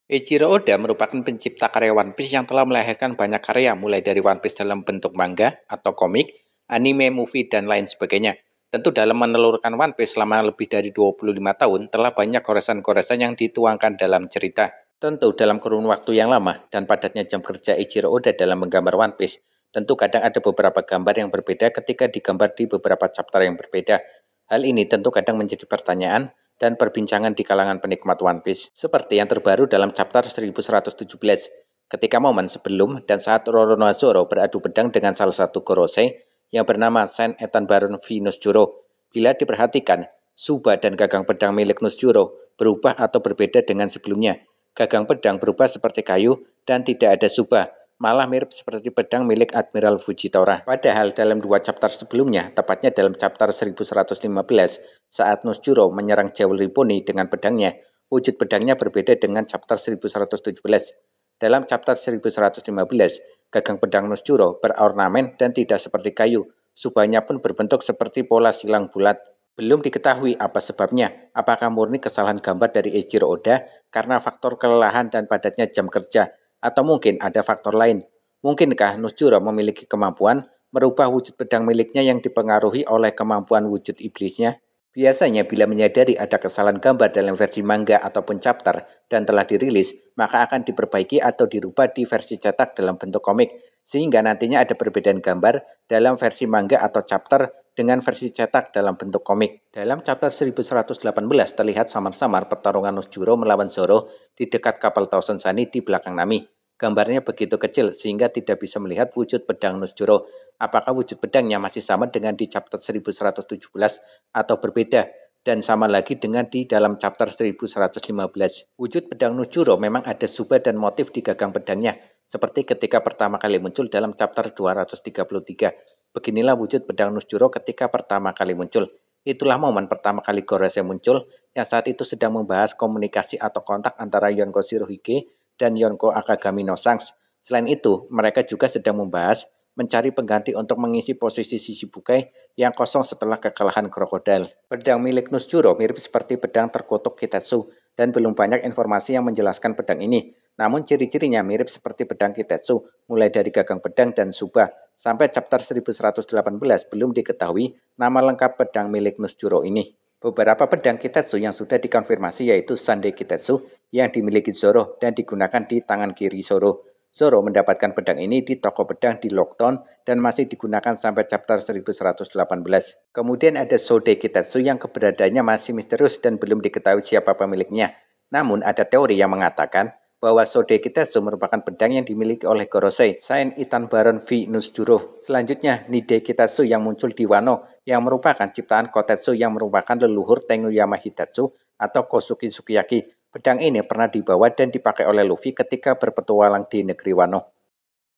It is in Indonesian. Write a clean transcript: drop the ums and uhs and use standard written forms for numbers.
Eiichiro Oda merupakan pencipta karya One Piece yang telah melahirkan banyak karya mulai dari One Piece dalam bentuk manga atau komik, anime, movie, dan lain sebagainya. Tentu dalam menelurkan One Piece selama lebih dari 25 tahun telah banyak goresan-goresan yang dituangkan dalam cerita. Tentu dalam kurun waktu yang lama dan padatnya jam kerja Eiichiro Oda dalam menggambar One Piece, tentu kadang ada beberapa gambar yang berbeda ketika digambar di beberapa chapter yang berbeda. Hal ini tentu kadang menjadi pertanyaan dan perbincangan di kalangan penikmat One Piece, seperti yang terbaru dalam chapter 1117, ketika momen sebelum dan saat Roronoa Zoro beradu pedang dengan salah satu Gorosei yang bernama Saint Ethan Baron V Nusjuro. Bila diperhatikan, Suba dan gagang pedang milik Nusjuro berubah atau berbeda dengan sebelumnya. Gagang pedang berubah seperti kayu dan tidak ada Suba, malah mirip seperti pedang milik Admiral Fujitora. Padahal dalam dua chapter sebelumnya, tepatnya dalam chapter 1115, saat Nusjuro menyerang Jewelry Pony dengan pedangnya, wujud pedangnya berbeda dengan chapter 1117. Dalam chapter 1115, gagang pedang Nusjuro berornamen dan tidak seperti kayu. Subanya pun berbentuk seperti pola silang bulat. Belum diketahui apa sebabnya, apakah murni kesalahan gambar dari Eiichiro Oda karena faktor kelelahan dan padatnya jam kerja, atau mungkin ada faktor lain. Mungkinkah Nusjuro memiliki kemampuan merubah wujud pedang miliknya yang dipengaruhi oleh kemampuan wujud iblisnya? Biasanya bila menyadari ada kesalahan gambar dalam versi manga ataupun chapter dan telah dirilis, maka akan diperbaiki atau dirubah di versi cetak dalam bentuk komik, sehingga nantinya ada perbedaan gambar dalam versi manga atau chapter dengan versi cetak dalam bentuk komik. Dalam chapter 1118 terlihat samar-samar pertarungan Nusjuro melawan Zoro di dekat kapal Thousand Sunny di belakang Nami. Gambarnya begitu kecil sehingga tidak bisa melihat wujud pedang Nusjuro. Apakah wujud pedangnya masih sama dengan di chapter 1117 atau berbeda? Dan sama lagi dengan di dalam chapter 1115. Wujud pedang Nusjuro memang ada subah dan motif di gagang pedangnya, seperti ketika pertama kali muncul dalam chapter 233. Beginilah wujud pedang Nusjuro ketika pertama kali muncul. Itulah momen pertama kali Gorosei muncul, yang saat itu sedang membahas komunikasi atau kontak antara Yonko Shirohige dan Yonko Akagami no Shanks. Selain itu, mereka juga sedang membahas mencari pengganti untuk mengisi posisi Shichibukai yang kosong setelah kekalahan krokodil. Pedang milik Nusjuro mirip seperti pedang terkutuk Kitetsu, dan belum banyak informasi yang menjelaskan pedang ini. Namun ciri-cirinya mirip seperti pedang Kitetsu, mulai dari gagang pedang dan suba. Sampai chapter 1118 belum diketahui nama lengkap pedang milik Nusjuro ini. Beberapa pedang Kitetsu yang sudah dikonfirmasi yaitu Sandai Kitetsu yang dimiliki Zoro dan digunakan di tangan kiri Zoro. Zoro mendapatkan pedang ini di toko pedang di Lockdown dan masih digunakan sampai chapter 1118. Kemudian ada Sodai Kitetsu yang keberadaannya masih misterius dan belum diketahui siapa pemiliknya. Namun ada teori yang mengatakan bahwa Sodai Kitetsu merupakan pedang yang dimiliki oleh Gorosei, Saint Ethan Baron V Nusjuro. Selanjutnya Nidai Kitetsu yang muncul di Wano, yang merupakan ciptaan Kotetsu yang merupakan leluhur Tenguyama Hitetsu atau Kosuke Sukiyaki. Pedang ini pernah dibawa dan dipakai oleh Luffy ketika berpetualang di negeri Wano.